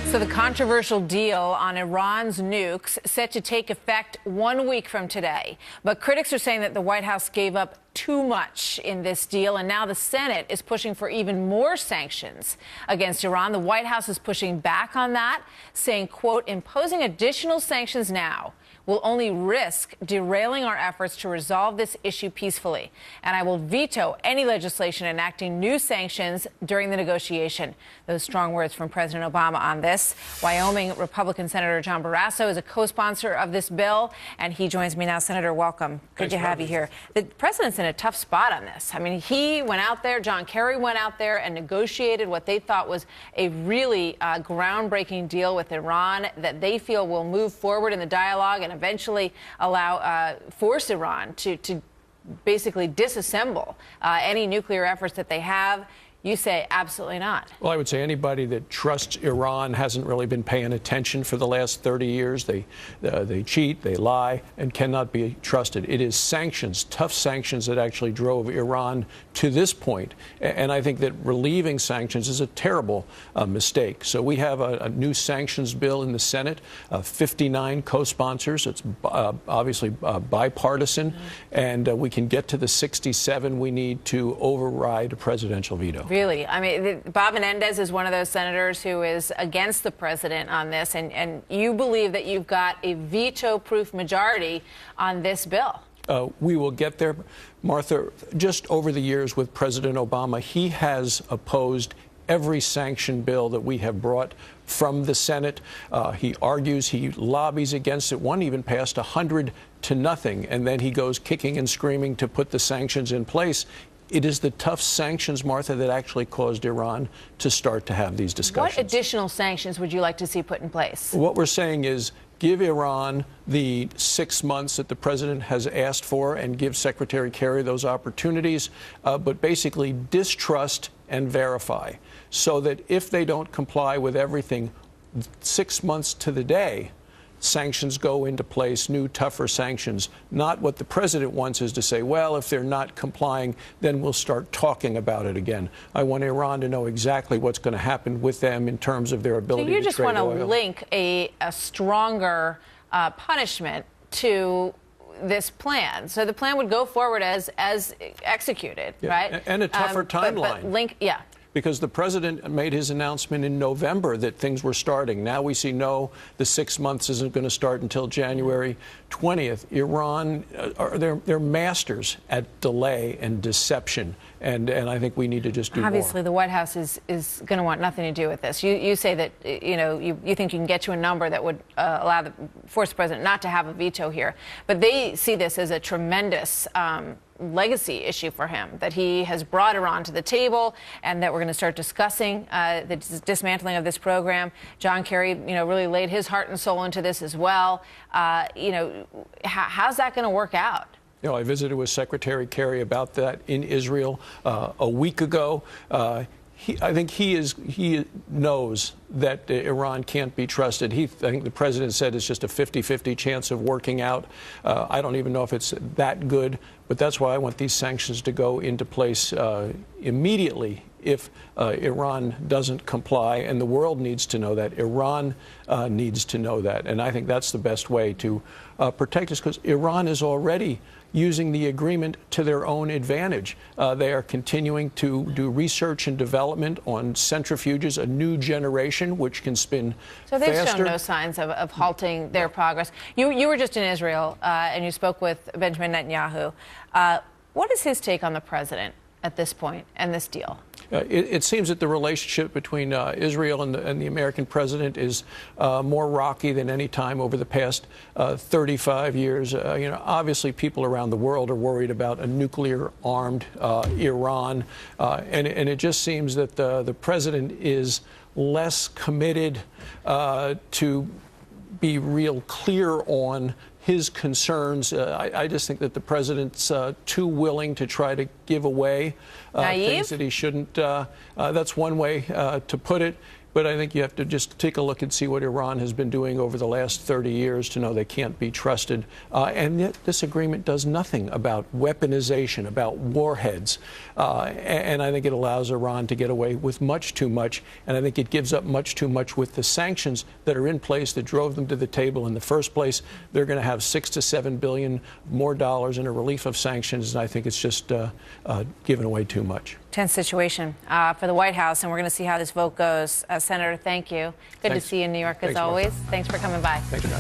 So the controversial deal on Iran's nukes set to take effect 1 week from today. But critics are saying that the White House gave up too much in this deal, and now the Senate is pushing for even more sanctions against Iran. The White House is pushing back on that, saying, quote, imposing additional sanctions now will only risk derailing our efforts to resolve this issue peacefully. And I will veto any legislation enacting new sanctions during the negotiation. Those strong words from President Obama on this. Wyoming Republican Senator John Barrasso is a co-sponsor of this bill, and he joins me now. Senator, welcome. Good to have you here. The president's in a tough spot on this. I mean, he went out there, John Kerry went out there and negotiated what they thought was a really groundbreaking deal with Iran that they feel will move forward in the dialogue and eventually force Iran to basically disassemble any nuclear efforts that they have. You say absolutely not. Well, I would say anybody that trusts Iran hasn't really been paying attention for the last 30 years. They cheat, they lie, and cannot be trusted. It is sanctions, tough sanctions, that actually drove Iran to this point. And I think that relieving sanctions is a terrible mistake. So we have a new sanctions bill in the Senate, 59 co-sponsors. It's obviously bipartisan, and we can get to the 67 we need to override a presidential veto. Really? I mean, Bob Menendez is one of those senators who is against the president on this, and you believe that you've got a veto-proof majority on this bill. We will get there. Martha, just over the years with President Obama, he has opposed every sanction bill that we have brought from the Senate. He argues, he lobbies against it. One even passed 100-0, and then he goes kicking and screaming to put the sanctions in place. It is the tough sanctions, Martha, that actually caused Iran to start to have these discussions. What additional sanctions would you like to see put in place? What we're saying is give Iran the 6 months that the president has asked for and give Secretary Kerry those opportunities, but basically distrust and verify, so that if they don't comply with everything 6 months to the day, sanctions go into place, new, tougher sanctions. Not what the president wants is to say, well, if they're not complying, then we'll start talking about it again. I want Iran to know exactly what's going to happen with them in terms of their ability to trade oil. So you just want to link a stronger punishment to this plan. So the plan would go forward as executed, right? And a tougher timeline. Yeah. Because the president made his announcement in November that things were starting. Now we see, no, the 6 months isn't going to start until January 20th. Iran, they're masters at delay and deception, and I think we need to just do Obviously, more. the White House is going to want nothing to do with this. You say that, you think you can get to a number that would force the president not to have a veto here. But they see this as a tremendous legacy issue for him, that he has brought Iran to the table, and that we're going to start discussing the dismantling of this program. John Kerry, really laid his heart and soul into this as well. How's that going to work out? I visited with Secretary Kerry about that in Israel a week ago. I think he knows that Iran can't be trusted. I think the president said it's just a 50-50 chance of working out. I don't even know if it's that good, but that's why I want these sanctions to go into place immediately if Iran doesn't comply, and the world needs to know that. Iran needs to know that, and I think that's the best way to protect us, because Iran is already using the agreement to their own advantage. They are continuing to do research and development on centrifuges, a new generation which can spin faster. So they've shown no signs of halting their progress. You were just in Israel, and you spoke with Benjamin Netanyahu. What is his take on the president at this point and this deal? It seems that the relationship between Israel and the American president is more rocky than any time over the past 35 years. Obviously, people around the world are worried about a nuclear-armed Iran, and it just seems that the president is less committed to be real clear on his concerns. I just think that the president's too willing to try to give away things that he shouldn't. That's one way to put it. But I think you have to just take a look and see what Iran has been doing over the last 30 years to know they can't be trusted. And yet this agreement does nothing about weaponization, about warheads. And I think it allows Iran to get away with much too much. And I think it gives up much too much with the sanctions that are in place that drove them to the table in the first place. They're going to have $6 to $7 billion more dollars in a relief of sanctions. And I think it's just giving away too much. Tense situation for the White House, and we're going to see how this vote goes. Senator, thank you. Good to see you in New York as always. Thanks for coming by. Thanks, John.